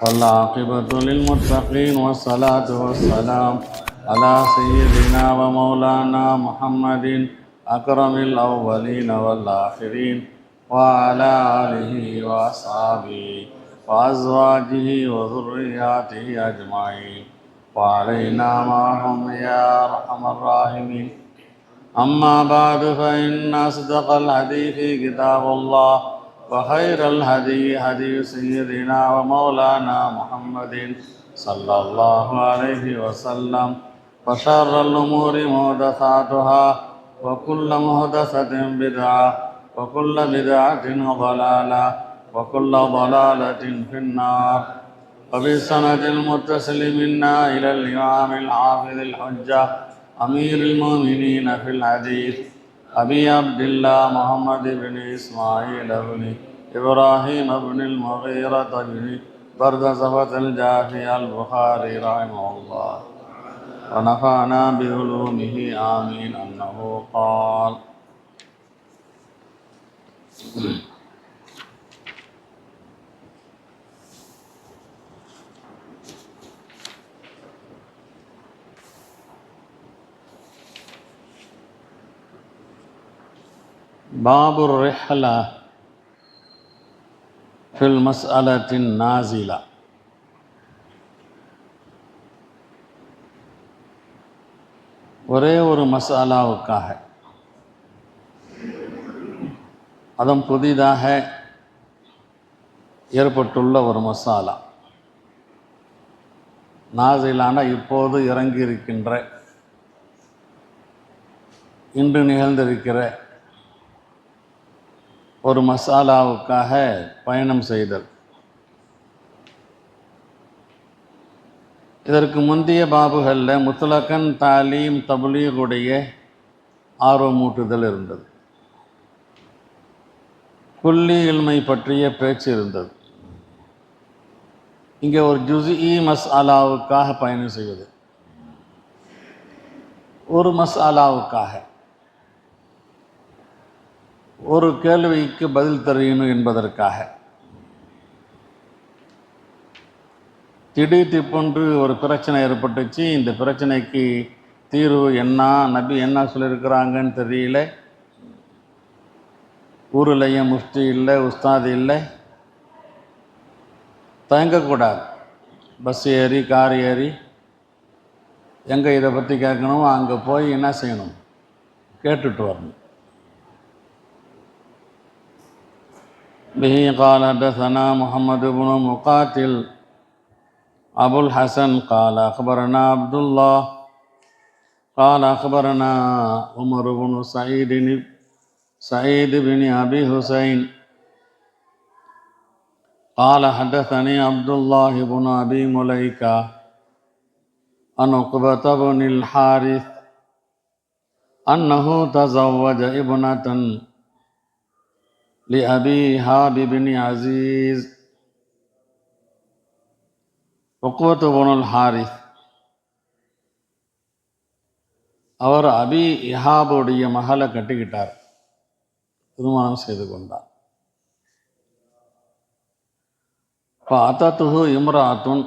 والعاقبة للمتقين والصلاة والسلام على سيدنا ومولانا محمد أكرم الأولين والآخرين وعلى آله وأصحابه وأزواجه وذرياته أجمعين وعلينا معهم يا أرحم الراحمين. أما بعد فإن أصدق الحديث كتاب الله وخير الهدي هدي سيدنا ومولانا محمد صلى الله عليه وسلم وشر الأمور محدثاتها وكل محدثة بدعة وكل بدعة ضلالة وكل ضلالة في النار. وبالسند المتصل منا إلى الإمام الحافظ الحجة أمير المؤمنين في الحديث أبي عبد الله محمد بن إسماعيل بن إبراهيم بن المغيرة بن بردزبة الجافي البخاري رحمه الله ونفعنا بعلومه آمين أنه قال: باب الرحلة في المسألة النازلة. ஒரே ஒரு மசாலாவுக்காக, அதுவும் புதிதாக ஏற்பட்டுள்ள ஒரு மசாலா, நாசிலான இப்போது இறங்கி இருக்கின்ற, இன்று நிகழ்ந்திருக்கிற ஒரு மசாலாவுக்காக பயணம் செய்தல். இதற்கு முந்தைய பாபுகளில் முத்லகன் தாலீம் தப்லீகுடைய ஆர்வமூட்டுதல் இருந்தது, குல்லி இல்மை பற்றிய பேச்சு இருந்தது. இங்கே ஒரு ஜுஸ்இ மஸ்அலாவுக்காக பயணம் செய்வது, ஒரு மஸ்அலாவுக்காக ஒரு கேள்விக்கு பதில் தெரியணும் என்பதற்காக. திடீர் திப்பொன்று ஒரு பிரச்சனை ஏற்பட்டுச்சு. இந்த பிரச்சனைக்கு தீர்வு என்ன, நபி என்ன சொல்லியிருக்கிறாங்கன்னு தெரியல. ஊருலையும் முஃப்தி இல்லை, உஸ்தாது இல்லை. தயங்கக்கூடாது. பஸ் ஏறி கார் ஏறி எங்கே இதை பற்றி கேட்கணும், அங்கே போய் என்ன செய்யணும், கேட்டுட்டு வரணும். به قال حدثنا محمد بن مقاتل أبو الحسن قال أخبرنا عبد الله قال أخبرنا عمر بن سعيد بن أبي حسين قال حدثني عبد الله بن أبي مليكة عن عقبة بن الحارث أنه تزوج ابنة لأبي هاب بن عزيز. உக்வத் இப்னுல் ஹாரிஸ் அவர் அபி இஹாபுடைய மகளை கட்டிக்கிட்டார், திருமணம் செய்து கொண்டார். அத்தத்துஹு இம்ராத்துன்,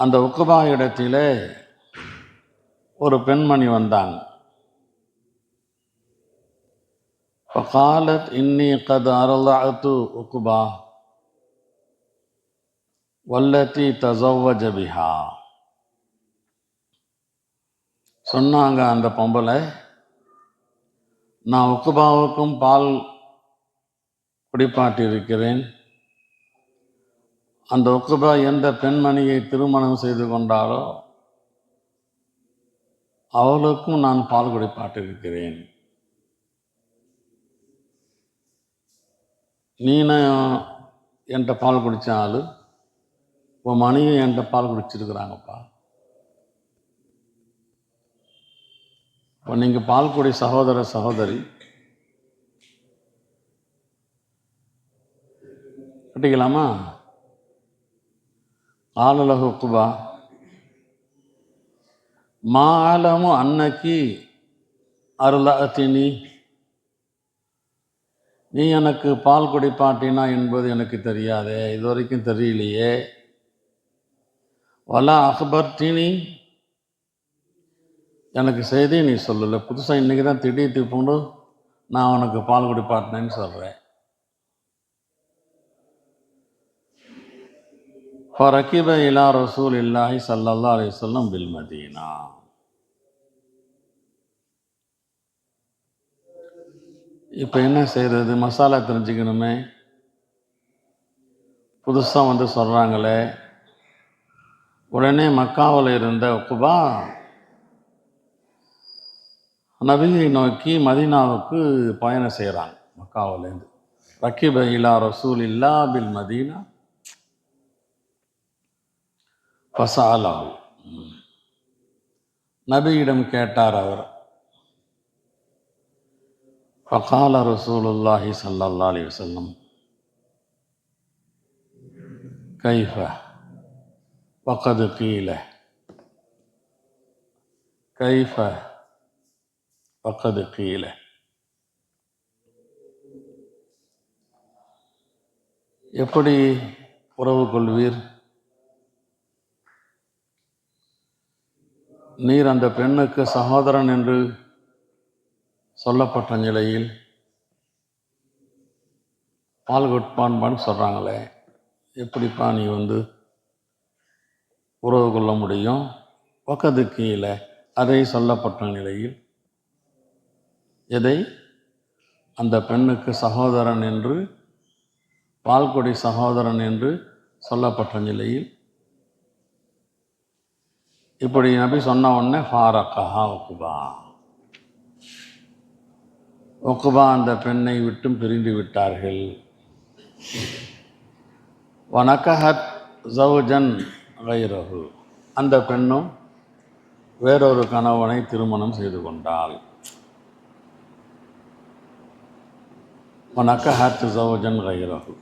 அந்த உக்பா இடத்திலே ஒரு பெண்மணி வந்தாங்க. فقالت إني قد أرضعت عقبة والتي تزوج بها. சொன்னாங்க அந்த பொம்பளை, நான் உக்குபாவுக்கும் பால் குடிப்பாட்டி இருக்கிறேன். அந்த உக்குபா எந்த பெண்மணியை திருமணம் செய்து கொண்டாலோ அவளுக்கும் நான் பால் குடிப்பாட்டிருக்கிறேன். நீனும் என்கிட்ட பால் குடித்த ஆள், உன் மணியும் என்கிட்ட பால் குடிச்சிருக்கிறாங்கப்பா. இப்போ நீங்கள் பால் குடி சகோதர சகோதரி, கட்டிக்கலாமா? ஆலலகு உக்குபா மாலமு அன்னக்கி அருளாத்தினி, நீ எனக்கு பால் குடிப்பாட்டினா என்பது எனக்கு தெரியாதே, இது வரைக்கும் தெரியலையே. வலா அக்பர்டினி, எனக்கு செய்தி நீ சொல்லலை, புதுசாக இன்றைக்கி தான் திடீர் திப்புண்டு நான் உனக்கு பால் குடிப்பாட்டினேன்னு சொல்கிறேன். ஃபரகிப இலா ரசூல் இல்லாஹி ஸல்லல்லாஹு அலைஹி வஸல்லம் பில் மதீனா. இப்போ என்ன செய்கிறது, மசாலா தெரிஞ்சுக்கணுமே. புதுசாக வந்து சொல்கிறாங்களே. உடனே மக்காவில் இருந்த உக்பா நபியை நோக்கி மதீனாவுக்கு பயணம் செய்கிறாங்க. மக்காவிலேருந்து ரக்கிப இலா ரசூல் இல்லா பில் மதீனா ஃபஸஅலஹு, நபியிடம் கேட்டார் அவர். ஃபகால ரசூலுல்லாஹி ஸல்லல்லாஹு அலைஹி வஸல்லம் கைஃப வகது கீல, கைஃப வகது கீல. எப்படி உறவு கொள்வீர்? நீர் அந்த பெண்ணுக்கு சகோதரன் என்று சொல்லப்பட்ட நிலையில் பால் குட்பான்பான்னு சொல்கிறாங்களே, எப்படிப்பா நீ வந்து உறவு கொள்ள முடியும்? பக்கத்து கீழே அதை சொல்லப்பட்ட நிலையில், எதை? அந்த பெண்ணுக்கு சகோதரன் என்று, பால்குடி சகோதரன் என்று சொல்லப்பட்ட நிலையில் இப்படி நபி சொன்ன உடனே ஃபாரக்கஹா உக்பா, உக்பா அந்த பெண்ணை விட்டும் பிரிந்து விட்டார்கள். வனகஹத் ஜௌஜன் கைரஹு, அந்த பெண்ணும் வேறொரு கணவனை திருமணம் செய்து கொண்டாள். வனகஹத் ஜௌஜன் கைரஹு.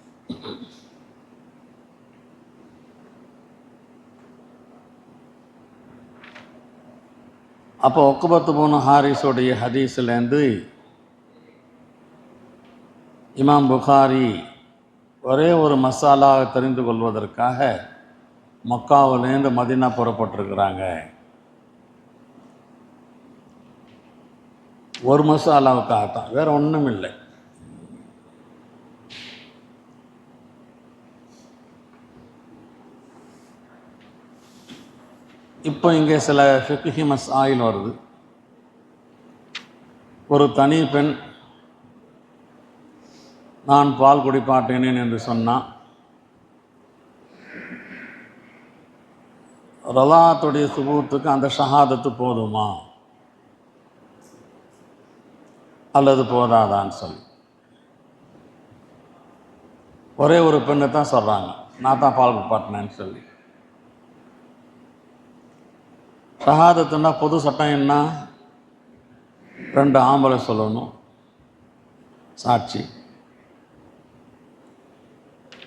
அப்போ உக்பத்து பின் ஹாரிஸுடைய ஹதீஸ்லேருந்து இமாம் புகாரி ஒரே ஒரு மசாலாவை தெரிந்து கொள்வதற்காக மக்காவிலேருந்து மதீனா புறப்பட்டிருக்கிறாங்க. ஒரு மசாலாவுக்காகத்தான், வேற ஒன்றும் இல்லை. இப்போ இங்கே சில ஃபிக்ஹி மஸாயில் வருது. ஒரு தனி பெண் நான் பால் குடிப்பாட்டினேன் என்று சொன்னால் ரலாத்துடைய சுபூத்துக்கு அந்த ஷஹாதத்து போதுமா அல்லது போதாதான்னு சொல்லி ஒரே ஒரு பெண்ணை தான் சொல்கிறாங்க, நான் தான் பால் குடிப்பாட்டினேன்னு சொல்லி. ஷஹாதத்துன்னா பொது சட்டம் என்ன? 2 ஆம்பளை சொல்லணும் சாட்சி.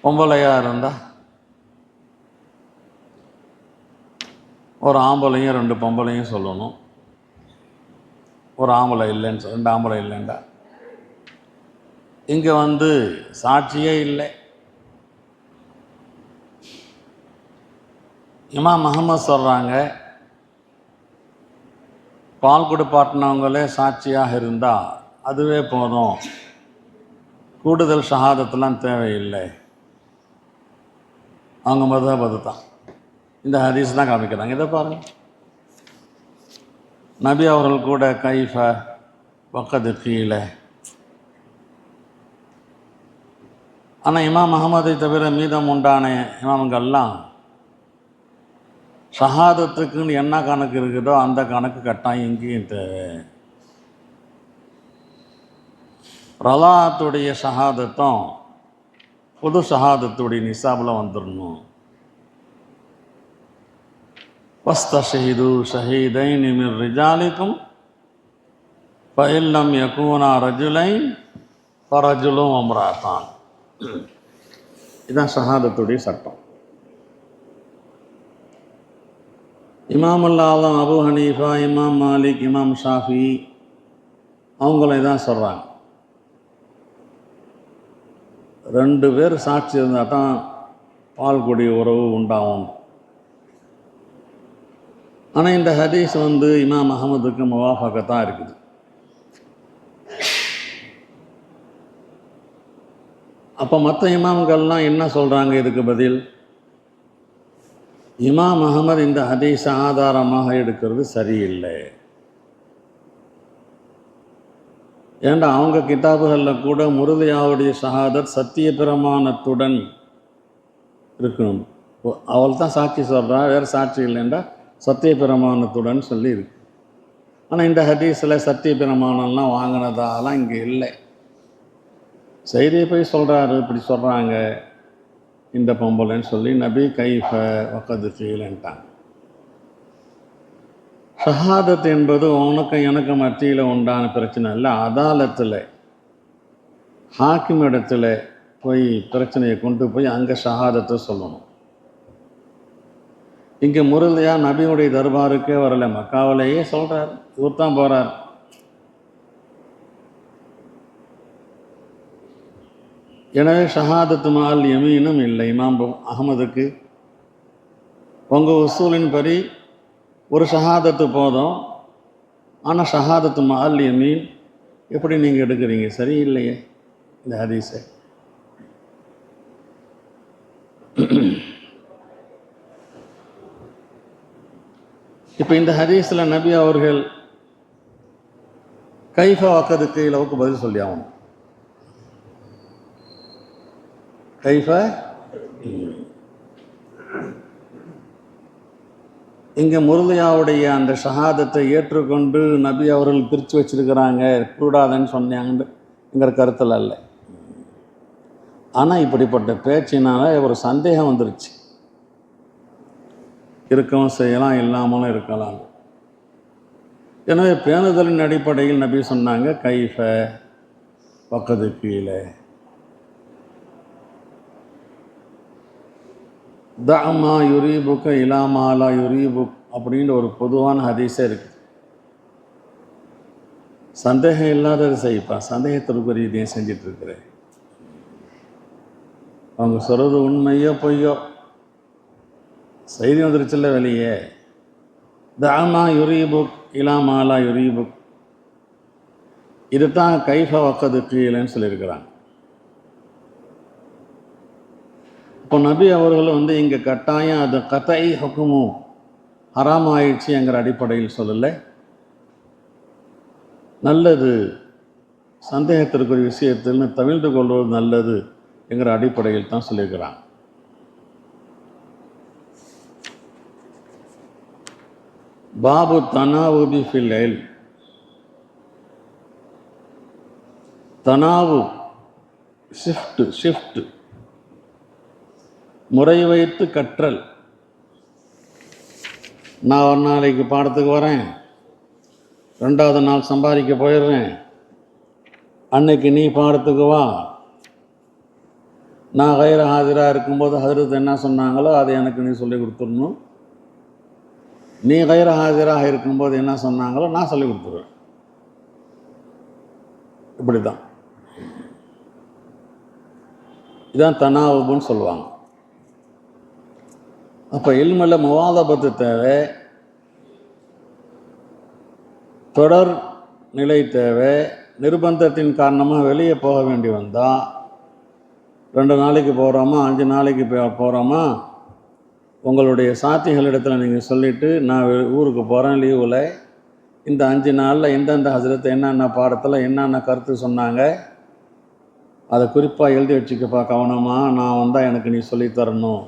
பொம்பளையாக இருந்தால் ஒரு ஆம்பளையும் 2 பொம்பளையும் சொல்லணும். ஒரு ஆம்பளை இல்லைன்னு 2 ஆம்பளை இல்லைண்டா இங்கே வந்து சாட்சியே இல்லை. இமாம் முஹம்மது சொல்கிறாங்க, பால் குடிப்பாட்டினவங்களே சாட்சியாக இருந்தால் அதுவே போதும், கூடுதல் ஷஹாதத்தெலாம் தேவையில்லை. அவங்க மதுஹப் தான். இந்த ஹதீஸ் தான் காமிக்கிறாங்க. இதை பாருங்கள், நபி அவர்கள் கூட கைஃப வக்கது கீழே. ஆனால் இமாம் முஹம்மதை தவிர மீதம் உண்டான இமாம்கள்லாம் ஷஹாதத்துக்குன்னு என்ன கணக்கு இருக்குதோ அந்த கணக்கு கட்டாயம் இங்கேயும் தேவை. ரலாத்துடைய ஷஹாதத்தும் பொது ஷஹாதத்துடைய நிசாபில் வந்துடணும். வஸ்தஷஹிது ஷஹீதைனி மின் ரிஜாலிக்கும் ஃபஇல்லம் யகூனா ரஜுலைன் ஃபரஜுலும் வம்ராத்தான். இதுதான் ஷஹாதத்துடைய சட்டம். இமாம் ஆலம் அபு ஹனீஃபா, இமாம் மாலிக், இமாம் ஷாஃபி அவங்கள தான் சொல்கிறாங்க. 2 பேர் சாட்சி இருந்தால் தான் பால் குடி உறவு உண்டாகும். ஆனால் இந்த ஹதீஸ் இமாம் அஹமதுக்கு முவாஃபகத்தான் இருக்குது. அப்போ மற்ற இமாம்கள்லாம் என்ன சொல்கிறாங்க இதுக்கு பதில்? இமாம் அஹமது இந்த ஹதீஸை ஆதாரமாக எடுக்கிறது சரியில்லை. ஏண்டா அவங்க கிதாபுகளில் கூட முருதையாவுடைய ஷஹாதத் சத்திய பிரமாணத்துடன் இருக்கணும். அவள் தான் சாட்சி சொல்கிறா, வேறு சாட்சி இல்லைண்டா சத்திய பிரமாணத்துடன் சொல்லி இருக்கு. ஆனால் இந்த ஹதீஸில் சத்திய பிரமாணம்லாம் வாங்கினதாலாம் இங்கே இல்லை. செய்தியை போய் சொல்கிறாரு, இப்படி சொல்கிறாங்க இந்த பொம்பளைன்னு சொல்லி நபி கைஃப வக்கது கீழன்ட்டாங்க. ஷஹாதத் என்பது உனக்கும் எனக்கு மத்தியில் உண்டான பிரச்சனை இல்லை. அதாலத்தில் ஹாக்கிம் இடத்துல போய் பிரச்சனையை கொண்டு போய் அங்கே ஷஹாதத்தை சொல்லணும். இங்கே முருதையா நபியுடைய தர்பாருக்கே வரலை, மக்காவிலேயே சொல்கிறார், இவர் தான் போகிறார். எனவே ஷஹாதத்து மால் யமீனும் இல்லை இமாம் அஹமதுக்கு. உங்கள் உசூலின் படி ஒரு ஷஹாதத்து போதும், ஆனால் ஷஹாதத்து மால் யமீன் எப்படி நீங்கள் எடுக்கிறீங்க? சரியில்லையே இந்த ஹதீஸை. இப்போ இந்த ஹதீஸில் நபி அவர்கள் கைஃப வக்கதுக்கு இலவுக்கு பதில் சொல்லி ஆகணும். கைஃப இங்கே முருதையாவுடைய அந்த ஷஹாதத்தை ஏற்றுக்கொண்டு நபி அவர்கள் பிரித்து வச்சிருக்கிறாங்க, கூடாதுன்னு சொன்னாங்கங்கிற கருத்தில் அல்ல. ஆனால் இப்படிப்பட்ட பேச்சினால ஒரு சந்தேகம் வந்துருச்சு. இருக்கவும் செய்யலாம், இல்லாமலும் இருக்கலாம். எனவே பேணுதலின் அடிப்படையில் நபி சொன்னாங்க கைஃப வக்கது கீழே. தஅமா யுரீபுக்க இலாமாலா யுரீபுக் அப்படின்ற ஒரு பொதுவான ஹதீஸே இருக்குது. சந்தேகம் இல்லாதது செய்ப்பா, சந்தேகத்திற்குரிய இதையும் செஞ்சிட்ருக்கிறேன். அவங்க சொல்கிறது உண்மையோ பொய்யோ, செய்தி வந்துருச்சுல்ல வெளியே. தஅமா யுரீபுக் இலாமாலா யுரீபுக், இது தான் கைஃப வக்கது கீழேன்னு சொல்லியிருக்கிறாங்க. இப்போ நபி அவர்கள் இங்கே கட்டாயம் அது கதை ஹுக்குமும் ஹராம் ஆயிடுச்சுங்கிற அடிப்படையில் சொல்லலை. நல்லது, சந்தேகத்திற்குரிய விஷயத்தில் தவிர்த்து கொள்வது நல்லது என்கிற அடிப்படையில் தான் சொல்லியிருக்கிறாங்க. பாபு தனாவுபி ஃபில் இல்ம். தனாவு ஷிஃப்ட் முறை வைத்து கற்றல். நான் ஒரு நாளைக்கு பாடத்துக்கு வரேன், 2வது நாள் சம்பாதிக்க போயிடுறேன், அன்னைக்கு நீ பாடத்துக்கு வா. நான் கைர ஹாஜராக இருக்கும்போது ஹஜரத் என்ன சொன்னாங்களோ அதை எனக்கு நீ சொல்லி கொடுத்துடணும். நீ கைர ஹாஜராக இருக்கும்போது என்ன சொன்னாங்களோ நான் சொல்லி கொடுத்துருவேன். இப்படி தான், இதுதான் தனாவுபுன்னு சொல்லுவாங்க. அப்போ இல்மில் முவாதபத்து தேவை, தொடர் நிலை தேவை. நிர்பந்தத்தின் காரணமாக வெளியே போக வேண்டி வந்தால் 2 நாளைக்கு போகிறோமா 5 நாளைக்கு போகிறோமா, உங்களுடைய சாத்திகளிடத்தில் நீங்கள் சொல்லிவிட்டு நான் ஊருக்கு போகிறேன் லீவில், இந்த 5 நாளில் எந்தெந்த ஹஜரத்தை என்னென்ன பாடத்தில் என்னென்ன கருத்து சொன்னாங்க அதை குறிப்பாக எழுதி வச்சுக்கப்பா, கவனமாக நான் வந்தால் எனக்கு நீ சொல்லித்தரணும்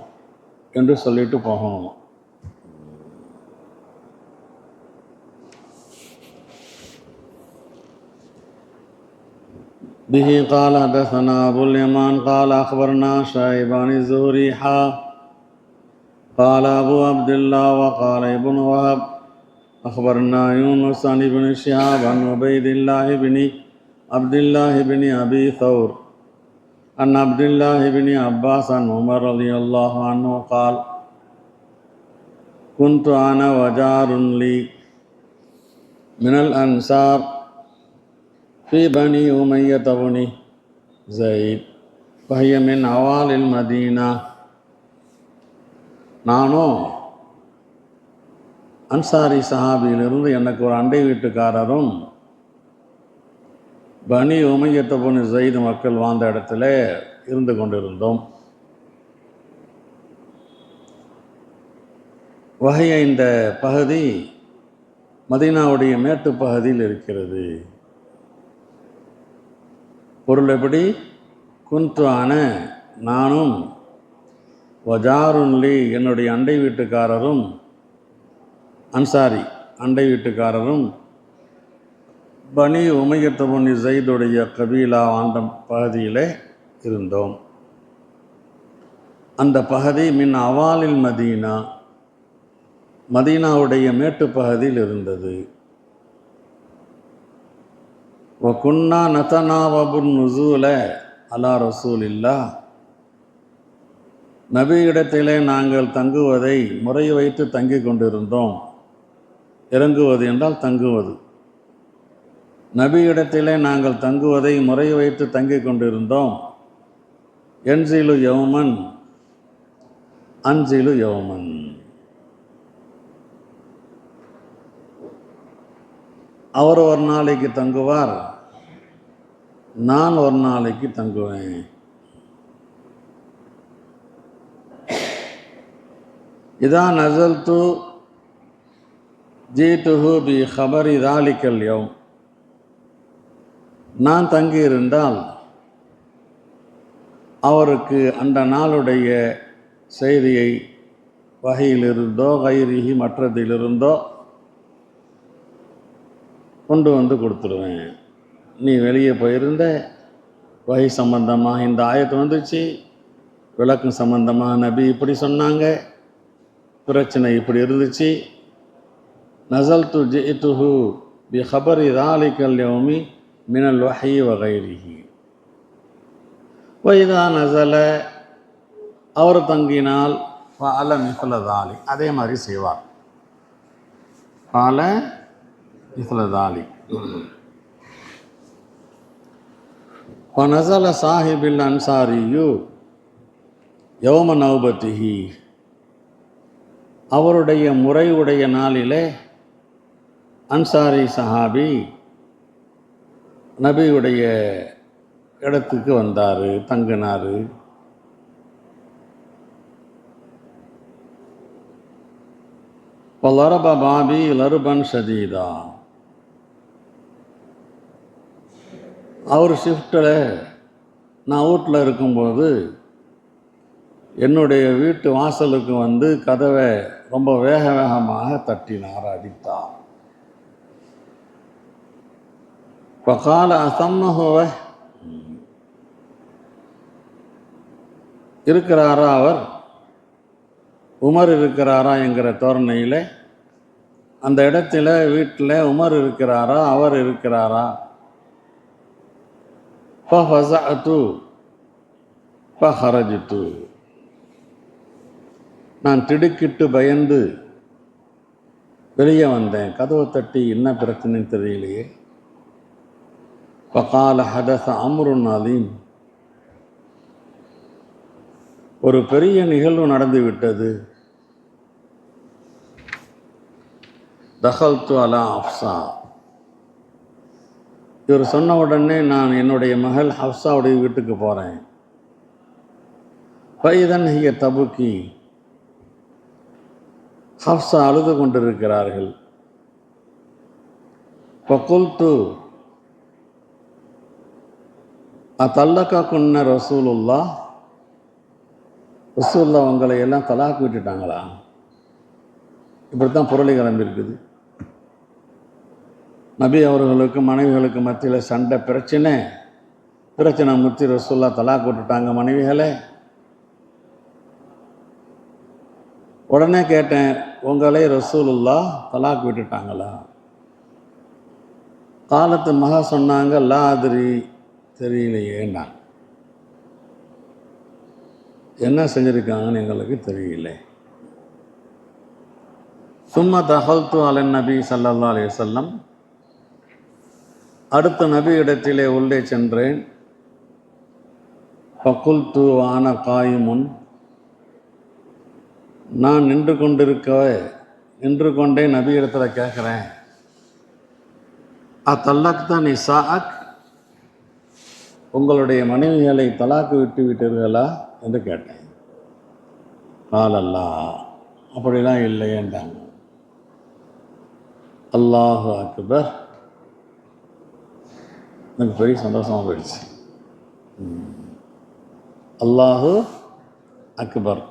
என்று சொல்லிட்டு போகணும். به قال حدثنا أبو اليمان قال أخبرنا شيبان الزهري قال أبو عبد الله وقال ابن وهب أخبرنا يونس عن ابن شهاب عن عبيد الله بن عبد الله بن أبي ثور عن عبد الله بن عباس عن عمر رضي الله عنه قال كنت أنا وجار لي من الأنصار في بني أمية بن زيد பஹியமின் அவாலில் மதீனா, நானும் அன்சாரி சஹாபியிலிருந்து எனக்கு ஒரு அண்டை வீட்டுக்காரரும் பனி உமையத்த பொண்ணு ஜெயித் மக்கள் வாழ்ந்த இடத்துல இருந்து கொண்டிருந்தோம். வகைய இந்த பகுதி மதீனாவுடைய மேட்டு பகுதியில் இருக்கிறது. பொருள் எப்படி? குந்து ஆன நானும், வஜாருன்லி என்னுடைய அண்டை வீட்டுக்காரரும், அன்சாரி அண்டை வீட்டுக்காரரும் பனி உமையத்த பொன்னி ஜெயிதுடைய கபீலா வாழ்ந்த பகுதியில் இருந்தோம். அந்த பகுதி மின் அவாலில் மதீனா, மதீனாவுடைய மேட்டு பகுதியில் இருந்தது. வகுன்னா நதனாவபுன் நுசூல அலா ரசூலில்லா, நபியிடத்திலே நாங்கள் தங்குவதை முறை வைத்து தங்கி கொண்டிருந்தோம். இறங்குவது என்றால் தங்குவது. நபியிடத்திலே நாங்கள் தங்குவதை முறை வைத்து தங்கி கொண்டிருந்தோம். என்சிலு யௌமன் அன்சிலு யௌமன், அவர் ஒரு நாளைக்கு தங்குவார், நான் ஒரு நாளைக்கு தங்குவேன். இதா நஸல்து ஜீதுஹு பி ஹபரி தாலிக்கல் யௌம், நான் தங்கியிருந்தால் அவருக்கு அந்த நாளுடைய செய்தியை வகையிலிருந்தோ கைரிஹி மற்றதிலிருந்தோ கொண்டு வந்து கொடுத்துருவேன். நீ வெளியே போயிருந்த, வகை சம்பந்தமாக இந்த ஆயத்து வந்துச்சு, விளக்கம் சம்பந்தமாக நபி இப்படி சொன்னாங்க, பிரச்சனை இப்படி இருந்துச்சு. நஸல்து ஜிஇதுஹு பி ஹபரி தாலிக்கல் யௌமி மினல் வஹி வகைரிஹி. வைதா நஸல, அவர் தங்கினால் ஃபால மிஸ்ல தாலி, அதே மாதிரி செய்வார். ஃபால மிஸ்ல தாலி. வநஸல சாஹிபில் அன்சாரியு யௌம நௌபத்திஹி, அவருடைய முறையுடைய நாளிலே அன்சாரி சஹாபி நபியுடைய இடத்துக்கு வந்தார், தங்கினார். வலரப பாபி லருபன் ஷதீதா, அவர் ஷிஃப்டில் நான் வீட்டில் இருக்கும்போது என்னுடைய வீட்டு வாசலுக்கு வந்து கதவை ரொம்ப வேக வேகமாக தட்டினார், அடித்தார். பகால அசம்மஹுவ, இருக்கிறாரா அவர், உமர் இருக்கிறாரா என்கிற தோரணையில் அந்த இடத்துல வீட்டில் உமர் இருக்கிறாரா, அவர் இருக்கிறாரா. ஃபஸஅது ஃபஹரஜ்து, நான் திடுக்கிட்டு பயந்து வெளியே வந்தேன். கதவை தட்டி என்ன பிரச்சனைன்னு தெரியலையே. ஃபகால ஹதஸ அம்ருன் அலீம், ஒரு பெரிய நிகழ்வு நடந்து விட்டது. தஹல்து அலா ஹஃப்ஸா, இவர் சொன்ன உடனே நான் என்னுடைய மகள் ஹஃப்ஸாவுடைய வீட்டுக்கு போகிறேன். ஃபைதன் ஹிய தபுக்கி, ஹஃப்ஸா அழுது கொண்டிருக்கிறார்கள். ஃபகுல்து அதல்லககுன்ன ரசூலுல்லா, ரசூலுல்லா உங்களை எல்லாம் தலாக்கு விட்டுட்டாங்களா? இப்படி தான் பொருளை கிளம்பியிருக்குது. நபி அவர்களுக்கு மனைவிகளுக்கு மத்தியில் சண்டை, பிரச்சனை முத்தி ரசூலுல்லா தலாக்கு விட்டுட்டாங்க மனைவிகளை. உடனே கேட்டேன், உங்களை ரசூலுல்லா தலாக்கு விட்டுட்டாங்களா? காலத்து மகா சொன்னாங்க, லா அதிரி, தெரியலையேண்டா, என்ன செஞ்சுருக்காங்கன்னு எங்களுக்கு தெரியல. சும்மா தஹல்து அலன் நபி ஸல்லல்லாஹு அலைஹி வஸல்லம், அடுத்த நபி இடத்திலே உள்ளே சென்றேன். ஃபகுல்து ஆன காயிமுன், நான் நின்று கொண்டே நபி இடத்துல கேட்குறேன், தல்லாக் தான் நிசாஅக், உங்களுடைய மனைவிகளை தலாக்கு விட்டு விட்டீர்களா என்று கேட்டேன். காலல்லா, அப்படிலாம் இல்லையேன்றாங்க. அல்லாஹு அக்பர். எனக்கு பெரிய சந்தோஷமாக போயிடுச்சு. அல்லாஹு அக்பர்.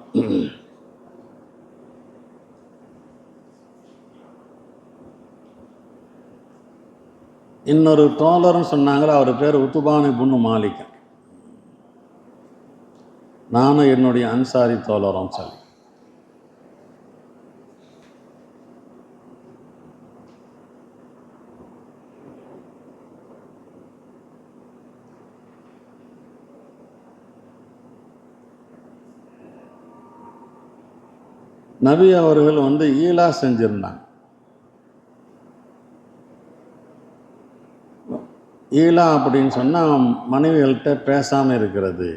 இன்னொரு தோழர்னு சொன்னாங்களே, அவர் பேர் உத்துபானி புன்னு மாலிக். நானும் என்னுடைய அன்சாரி தோழரும் சொல்லி, நபி அவர்கள் ஈலா செஞ்சிருந்தாங்க. ஈலா அப்படின்னு சொன்னால் மனைவிகள்கிட்ட பேசாமல் இருக்கிறது,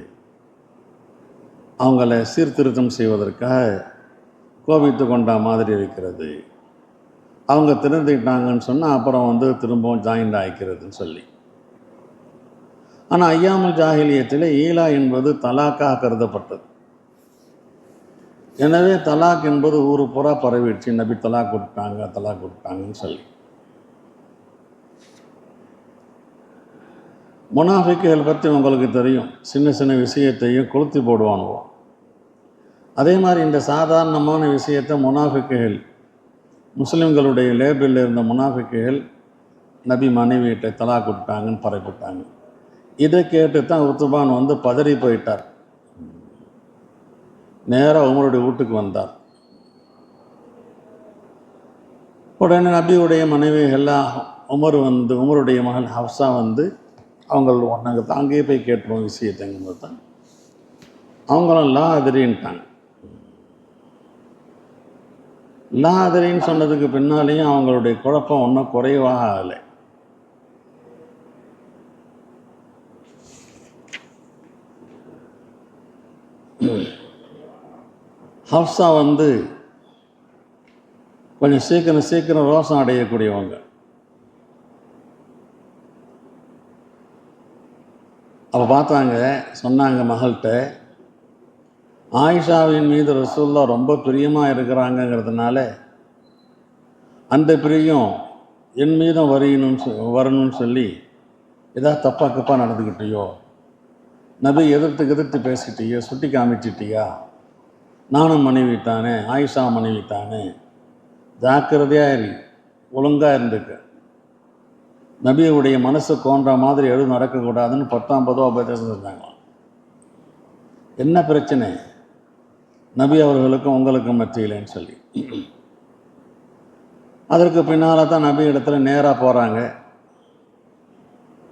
அவங்கள சீர்திருத்தம் செய்வதற்காக கோபித்து கொண்ட மாதிரி இருக்கிறது. அவங்க திருந்திக்கிட்டாங்கன்னு சொன்னால் அப்புறம் திரும்பவும் ஜாயிண்ட் ஆகிக்கிறதுன்னு சொல்லி. ஆனால் ஐயாமுல் ஜாஹிலியத்தில் ஈலா என்பது தலாக்காக கருதப்பட்டது. எனவே தலாக் என்பது ஊரு பூரா பரவிடுச்சு, நபி தலாக் கொடுத்தாங்கன்னு சொல்லி. முனாஃபிக்குகள் பற்றி உங்களுக்கு தெரியும், சின்ன சின்ன விஷயத்தையும் கொளுத்தி போடுவானுவோ. அதே மாதிரி இந்த சாதாரணமான விஷயத்தை முனாஃபிக்குகள், முஸ்லீம்களுடைய லேபிளில் இருந்த முனாஃபிக்குகள் நபி மனைவியிட்ட தலாக் கொடுத்தாங்கன்னு பரப்பிட்டாங்க. இதை கேட்டு தான் உத்துபான் பதறி போயிட்டார். நேராக உமருடைய வீட்டுக்கு வந்தார். உடனே நபியுடைய மனைவிகள்லாம் உமருடைய மகன் ஹப்ஸா அவங்க தாங்கே போய் கேட்டுருவோம் விஷயத்தைங்கும்போது தான் அவங்களும் லா அதிரின்ட்டாங்க. லா அதிரின்னு சொன்னதுக்கு பின்னாலேயும் அவங்களுடைய குழப்பம் ஒன்றும் குறைவாக ஆகலை. ஹப்ஸா கொஞ்சம் சீக்கிரம் ரோசம் அடையக்கூடியவங்க. அப்போ பார்த்தாங்க, சொன்னாங்க மகள்கிட்ட, ஆயிஷாவின் மீது ரசூல்லா ரொம்ப பிரியமாக இருக்கிறாங்கங்கிறதுனால அந்த பிரியம் என் மீதும் வரணும்னு சொல்லி ஏதாவது தப்பாக நடந்துக்கிட்டியோ, நபி எதிர்த்து பேசிட்டியோ, சுட்டி காமிச்சிட்டியா, நானும் மனைவி தானே, ஆயிஷா மனைவி தானே, ஜாக்கிரதையாக ஒழுங்காக இருந்துக்க, நபியுடைய மனசு கோன்ற மாதிரி எதுவும் நடக்கக்கூடாதுன்னு 10 உபதேசம் செஞ்சாங்களாம். என்ன பிரச்சனை நபி அவர்களுக்கும் உங்களுக்கும் மத்தியிலேன்னு சொல்லி. அதற்கு பின்னால் தான் நபி இடத்துல நேராக போகிறாங்க.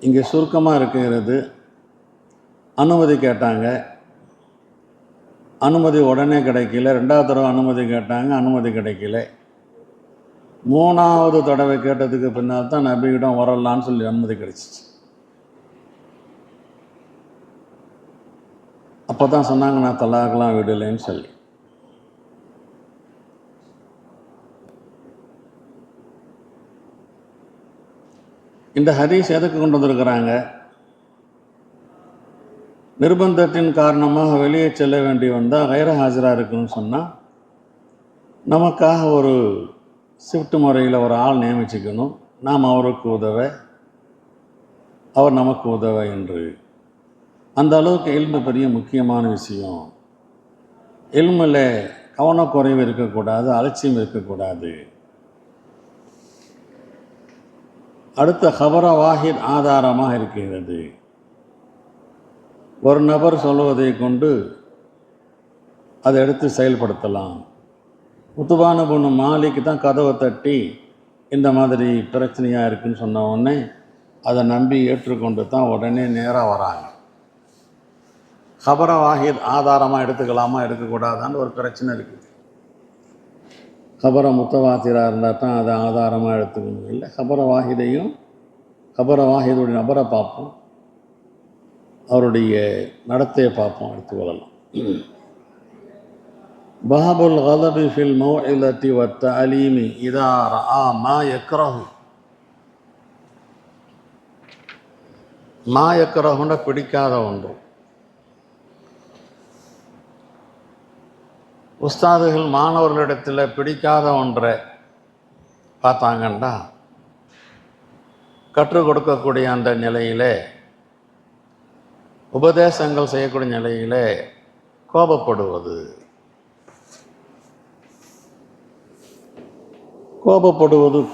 இங்கே சுருக்கமாக இருக்கிறது. அனுமதி கேட்டாங்க, அனுமதி உடனே கிடைக்கல. 2வது தடவை அனுமதி கேட்டாங்க, அனுமதி கிடைக்கல. 3வது தடவை கேட்டதுக்கு பின்னால் தான் நபியிடம் வரலான்னு சொல்லி அனுமதி கிடைச்சிச்சு. அப்போ தான் சொன்னாங்க, நான் தலாக்கெலாம் விடலைன்னு சொல்லி. இந்த ஹதீஸ் எதுக்கு கொண்டு வந்திருக்கிறாங்க? நிர்பந்தத்தின் காரணமாக வெளியே செல்ல வேண்டி வந்தால் கைர ஹாஜராக இருக்குன்னு சொன்னால் நமக்காக ஒரு ஷிஃப்ட் முறையில் ஒரு ஆள் நியமிச்சுக்கணும். நாம் அவருக்கு உதவ, அவர் நமக்கு உதவ என்று. அந்த அளவுக்கு இல்மு பெரிய முக்கியமான விஷயம். இல்மில் கவனக்குறைவு இருக்கக்கூடாது, அலட்சியம் இருக்கக்கூடாது. அடுத்த ஹபர வாஹித் ஆதாரமாக இருக்கிறது. ஒரு நபர் சொல்வதை கொண்டு அதை எடுத்து செயல்படுத்தலாம். உத்துபான பொண்ணு மாலிக்கு தான் கதவை தட்டி இந்த மாதிரி பிரச்சனையாக இருக்குதுன்னு சொன்ன உடனே அதை நம்பி ஏற்றுக்கொண்டு தான் உடனே நேராக வராங்க. ஹபர வாஹித் ஆதாரமாக எடுத்துக்கலாமா எடுக்கக்கூடாதான்னு ஒரு பிரச்சனை இருக்குது. ஹபர முத்தவாத்திராக இருந்தால் தான் அதை ஆதாரமாக எடுத்துக்கணும். இல்லை, ஹபர வாஹிதையும் ஹபர வாஹிதுடைய நபரை பார்ப்போம். அவருடைய நடத்தையை பார்ப்போம், எடுத்துக்கொள்ளலாம். பாபுல் கலபி ஃபில் மௌஇலத்தி வத் தஅலீமி இதா ரஆ மா யக்ரஹு. மா யக்ரஹுன்னா பிடிக்காத ஒன்று. உஸ்தாதுகள் மாணவர்களிடத்தில் பிடிக்காத ஒன்றை பார்த்தாங்கன்னா கற்றுக் கொடுக்கக்கூடிய அந்த நிலையிலே, உபதேசங்கள் செய்யக்கூடிய நிலையிலே கோபப்படுவது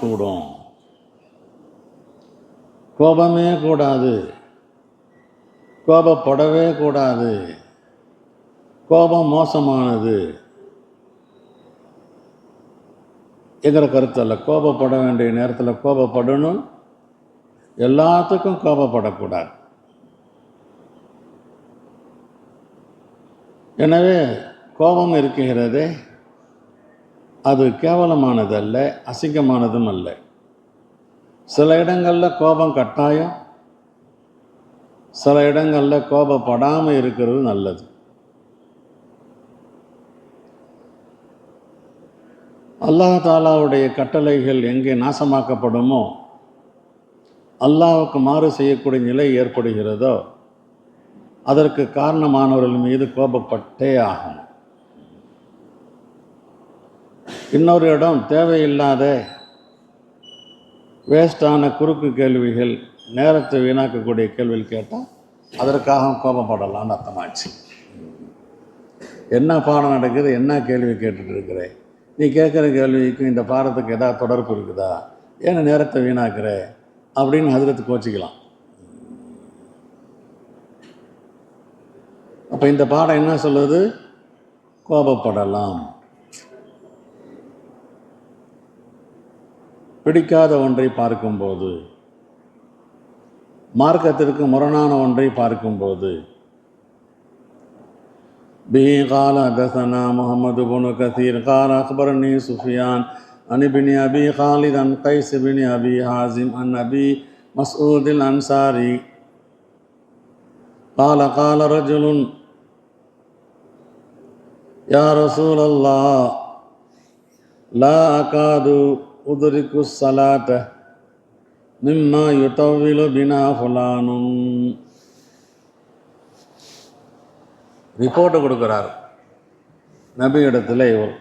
கூடும். கோபமே கூடாது, கோபப்படவே கூடாது. கோபம் மோசமானது என்கிற கருத்தல்ல. கோபப்பட வேண்டிய நேரத்தில் கோபப்படணும், எல்லாத்துக்கும் கோபப்படக்கூடாது. எனவே கோபம் இருக்கிறதே, அது கேவலமானதல்ல, அசிங்கமானதும் அல்ல. சில இடங்களில் கோபம் கட்டாயம், சில இடங்களில் கோபப்படாமல் இருக்கிறது நல்லது. அல்லாஹ் தாலாவுடைய கட்டளைகள் எங்கே நாசமாக்கப்படுமோ, அல்லாஹ்வுக்கு மாறு செய்யக்கூடிய நிலை ஏற்படுகிறதோ, அதற்கு காரணமானவர்கள் மீது கோபப்பட்டே ஆகும். இன்னொரு இடம் தேவையில்லாத வேஸ்டான குறுக்கு கேள்விகள், நேரத்தை வீணாக்கக்கூடிய கேள்விகள் கேட்டால் அதற்காக கோபப்படலான்னு அர்த்தமாச்சு. என்ன பாடம் நடக்குது, என்ன கேள்வி கேட்டுட்டு இருக்கிறேன், நீ கேட்குற கேள்விக்கும் இந்த பாடத்துக்கு ஏதாவது தொடர்பு இருக்குதா, ஏன்னா நேரத்தை வீணாக்குற அப்படின்னு ஹஜ்ரத் கோச்சிக்கலாம். அப்போ இந்த பாடம் என்ன சொல்லுது, கோபப்படலாம். பிடிக்காத ஒன்றை பார்க்கும்போது, மார்க்கத்திற்கு முரணான ஒன்றை பார்க்கும்போது, به قال حدثنا محمد بن كثير قال أخبرني سفيان عن ابن أبي خالد عن قيس بن أبي حازم عن أبي مسعود الأنصاري قال قال رجل يا رسول الله لا أكاد أدرك الصلاة مما يطول بنا فلان. ரிப்போர்ட்டை கொடுக்குறார் நபி இடத்துல. இவர்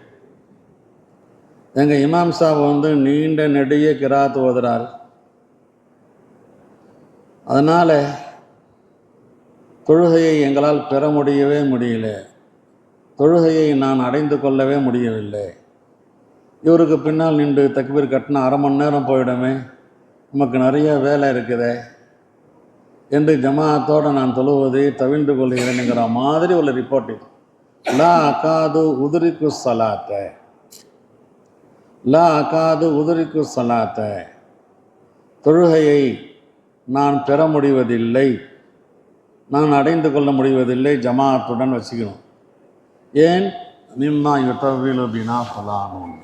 எங்கள் இமாம் சாப் நீண்ட நெடிய கிராத் ஓதுறார். அதனால் தொழுகையை எங்களால் பெற முடியவே முடியல, தொழுகையை நான் அடைந்து கொள்ளவே முடியவில்லை. இவருக்கு பின்னால் நின்று தக்பீர் கட்டினா அரை மணி நேரம் போயிடுமே, நமக்கு நிறைய வேலை இருக்குதே என்று ஜமாத்தோடு நான் தொழுவதை தவிர்ந்து கொள்கிறேன்ங்கிற மாதிரி உள்ள ரிப்போர்ட். லா அகாது உதுரிக்கு சலாத்த, லா அகாது உதுரிக்கு சலாத்த, தொழுகையை நான் பெற முடிவதில்லை, நான் அடைந்து கொள்ள முடிவதில்லை ஜமாத்துடன் வச்சுக்கணும். ஏன், மிம்மா யுத்தவிலு பினா ஃபலானும்,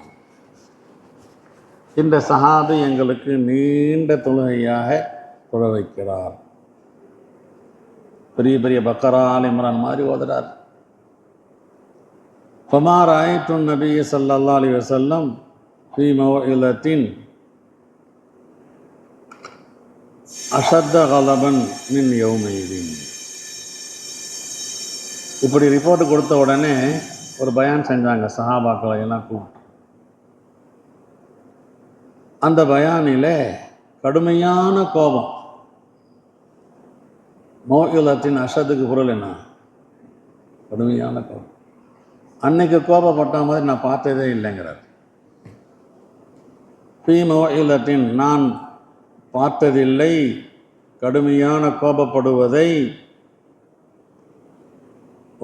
இந்த சஹாபி எங்களுக்கு நீண்ட தொழுகையாக தொழ வைக்கிறார். பெரிய பெரிய பக்கரா ஆல் இம்ரான் மாதிரி ஓதுறார். ஃபமா ரஅய்து நபி ஸல்லல்லாஹு அலைஹி வஸல்லம் ஃபீ மௌஇலத்தின் அஷத்த கலபன் மின் யௌமைதின். இப்படி ரிப்போர்ட் கொடுத்த உடனே ஒரு பயான் செஞ்சாங்க சஹாபாக்களை எல்லாம் கூப்பிட்டு. அந்த பயானில் கடுமையான கோபம். மௌஇலத்தின் அஷத்துக்கு பொருள் என்ன, கடுமையான கோபம். அன்னைக்கு கோபப்பட்ட மாதிரி நான் பார்த்ததே இல்லைங்கிறார். ஃபீ மௌஇலத்தின், நான் பார்த்ததில்லை கடுமையான கோபப்படுவதை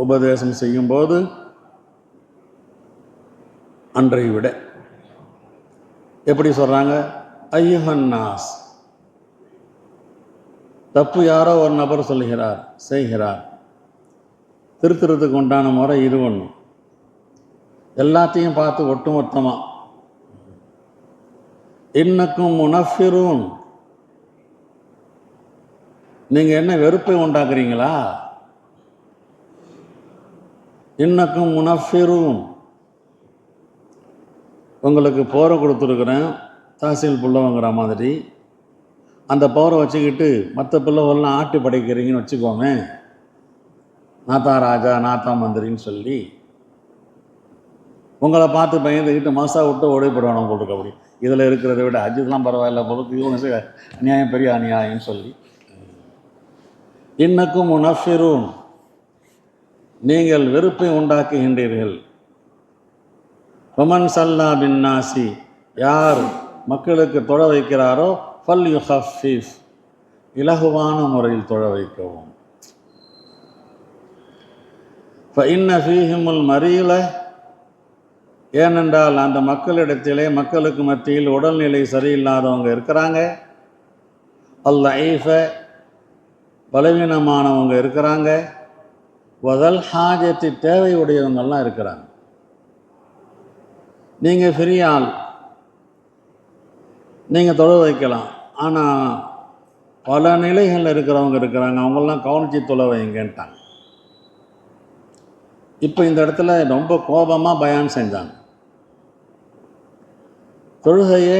உபதேசம் செய்யும்போது அன்றை விட. எப்படி சொல்கிறாங்க, ஐயுஹன்னாஸ், தப்பு யாரோ ஒரு நபர் சொல்கிறார் செய்கிறார், திருத்துறதுக்கு உண்டான முறை இது ஒன்று. எல்லாத்தையும் பார்த்து ஒட்டுமொத்தமாக இன்னக்கும் முனஃபிரூன், நீங்கள் என்ன வெறுப்பை உண்டாக்குறீங்களா? இன்னக்கும் முனஃபிரூன், உங்களுக்கு போரை கொடுத்துருக்குறேன் தாசில் புள்ளவங்கிற மாதிரி. அந்த பவரை வச்சுக்கிட்டு மற்ற பிள்ளைவெல்லாம் ஆட்டி படைக்கிறீங்கன்னு வச்சுக்கோமே, நாத்தா ராஜா நாத்தா மந்திரின்னு சொல்லி உங்களை பார்த்து பயந்துக்கிட்டு மசா விட்டு ஓடிப்படுவானு போட்டுருக்க. அப்படி இதில் இருக்கிறத விட அஜித்லாம் பரவாயில்ல பொழுது இவங்க அநியாயம் பெரிய அநியாயம்னு சொல்லி. இன்னக்கும் முனஃபிரூன், நீங்கள் வெறுப்பை உண்டாக்குகின்றீர்கள். வமன் சல்லா பின் நாசி, யார் மக்களுக்கு தொழ வைக்கிறாரோ ஃபல் யுஹஃபிஃப், இலகுவான முறையில் தொழ வைக்கவும். ஃபஇன்ன ஃபீஹிமுல் மரீல, ஏனென்றால் அந்த மக்களிடத்திலே மக்களுக்கு மத்தியில் உடல்நிலை சரியில்லாதவங்க இருக்கிறாங்க. அல்லஈஃப, பலவீனமானவங்க இருக்கிறாங்க. வதல் ஹாஜத்தி, தேவை உடையவங்கெல்லாம் இருக்கிறாங்க. நீங்கள் ஃப்ரீயால் நீங்கள் தொழ வைக்கலாம், ஆனால் பல நிலைகளில் இருக்கிறவங்க இருக்கிறாங்க, அவங்களெலாம் கவனித்து தொழ வைங்கன்ட்டாங்க. இப்போ இந்த இடத்துல ரொம்ப கோபமாக பயான் செஞ்சாங்க. தொழுகையே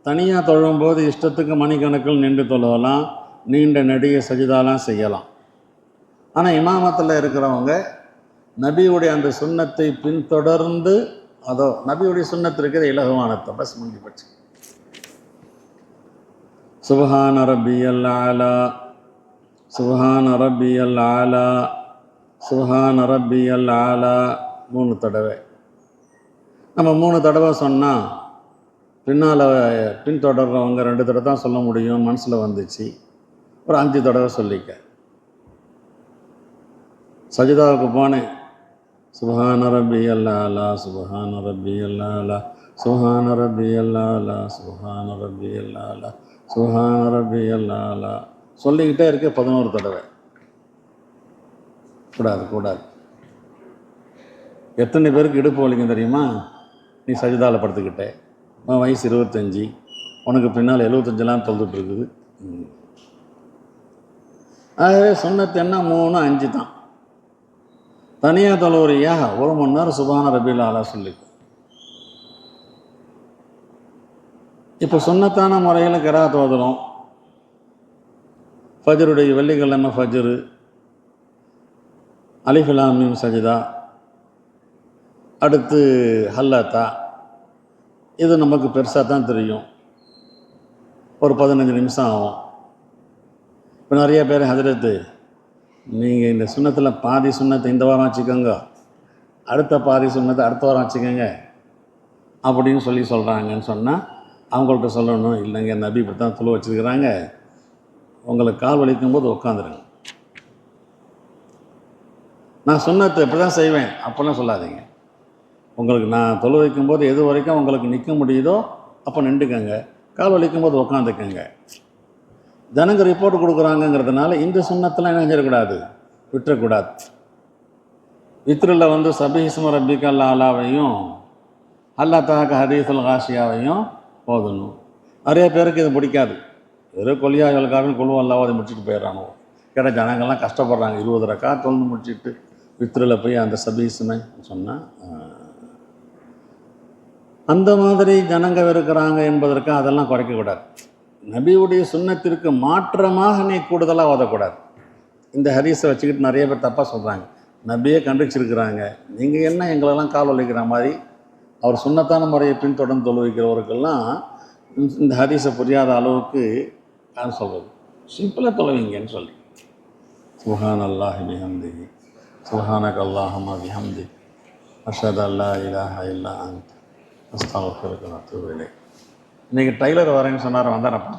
தனியாக தொழும்போது இஷ்டத்துக்கு மணிக்கணக்கில் நின்று தொழுவலாம், நீண்ட நெடிய சஜிதாலாம் செய்யலாம். ஆனால் இமாமத்தில் இருக்கிறவங்க நபியுடைய அந்த சுன்னத்தை பின்தொடர்ந்து, அதோ நபியுடைய சுன்னத்து இருக்கிற இலகுவானத்தை பஸ் முடிஞ்சு போச்சு. சுப்ஹான ரப்பியல் ஆலா, சுப்ஹான ரப்பியல் ஆலா, சுப்ஹான ரப்பியல் ஆலா 3 தடவை. நம்ம 3 தடவை சொன்னால் பின்னால் பின்தொடர்றவங்க 2 தடவை தான் சொல்ல முடியும், மனசில் வந்துச்சு. ஒரு 5 தடவை சொல்லிக்க. சஜிதாவுக்கு போனேன், சுப்ஹான ரப்பியல் ஆலா, சுப்ஹான ரப்பியல் ஆலா, சுப்ஹான ரப்பியல் ஆலா, சுப்ஹான ரப்பியல் ஆலா, சுப்ஹான ரப்பியல் ஆலா சொல்லிக்கிட்டே இருக்க 11 தடவை. கூடாது. எத்தனை பேருக்கு இடுப்பு வலிக்கும் தெரியுமா? நீ சஜிதாவில் படுத்துக்கிட்டே, உன் வயசு 25, உனக்கு பின்னால் 75 தொழுதுட்டு இருக்குது. ஆகவே சுன்னத்து என்ன 3, 5 தான். தனியாக தொழுவுறியா 1 மணி நேரம் சுப்ஹான ரப்பியல் ஆலா சொல்லி. இப்போ சுன்னத்தான முறையில் கிராத் ஓதுறோம். ஃபஜ்ருடைய வெள்ளிக்கிழமை ஃபஜ்ரு, அலிஃப் லாம் மீம் சஜிதா, அடுத்து ஹல்லத்தா. இது நமக்கு பெருசாக தான் தெரியும், ஒரு 15 நிமிஷம் ஆகும். இப்போ நிறைய பேர் ஹஜரத்து நீங்கள் இந்த சுன்னத்தில் பாதி சுன்னத்தை இந்த வாரம் வச்சுக்கோங்க, அடுத்த பாதி சுன்னத்தை அடுத்த வாரம் வச்சுக்கோங்க அப்படின்னு சொல்கிறாங்கன்னு சொன்னால் அவங்கள்ட்ட சொல்லணும், இல்லைங்க நபி இப்படி தான் தொழு வச்சுருக்கிறாங்க, உங்களுக்கு கால் வலிக்கும் போது உட்காந்துருங்க. நான் சுன்னத்தை இப்படி தான் செய்வேன் அப்போல்லாம் சொல்லாதீங்க. உங்களுக்கு நான் தொழு வைக்கும்போது எது வரைக்கும் உங்களுக்கு நிற்க முடியுதோ அப்போ நின்றுக்கங்க, கால் வலிக்கும் போது உட்காந்துக்கங்க. ஜனங்க ரிப்போர்ட் கொடுக்குறாங்கங்கிறதுனால இந்த சுன்னத்தெல்லாம் என்ன செஞ்சிடக்கூடாது, விட்டுறக்கூடாது. வித்ரில் வந்து சபிஹிஸ்ம ரப்பிக்கல் ஆலாவையும் அல்லா தஆக ஹதீஸுல் காஷியாவையும் போதணும். நிறைய பேருக்கு இது பிடிக்காது, வெறும் கொல்லியாக்களுக்காக குழு அல்லாவை முடிச்சுட்டு போயிடறானோ. கேட்ட ஜனங்கள்லாம் கஷ்டப்படுறாங்க, 20 ரக்காத் தொழுது முடிச்சுட்டு வித்ரில் போய் அந்த சபிஹிஸ்மை சொன்னால் அந்த மாதிரி ஜனங்க இருக்கிறாங்க என்பதற்கு அதெல்லாம் குறைக்கக்கூடாது. நபியுடைய சுன்னத்திற்கு மாற்றமாக நீ கூடுதலாக ஓதக்கூடாது. இந்த ஹதீஸை வச்சுக்கிட்டு நிறைய பேர் தப்பாக சொல்கிறாங்க, நபியே கண்டிச்சிருக்கிறாங்க, நீங்கள் என்ன எங்களெல்லாம் கால் வலிக்கிற மாதிரி. அவர் சுன்னத்தான முறையை பின்தொடர்ந்து தொழுவிக்கிறவருக்கெல்லாம் இந்த ஹதீஸை புரியாத அளவுக்கு நான் சொல்கிறது, சிம்பிளாக தொழுவிங்கன்னு சொல்லி. சுப்ஹானல்லாஹி பிஹம்திஹி, சுப்ஹானக அல்லாஹும்ம பிஹம்திக், அஷ்ஹது அல்லா இலாஹ இல்லா அன்த, அஸ்தக்ஃபிருக வ அத்தூபு இலைக். இன்றைக்கி டைலர் வரேன்னு சொன்னார், வந்தாரப்பா.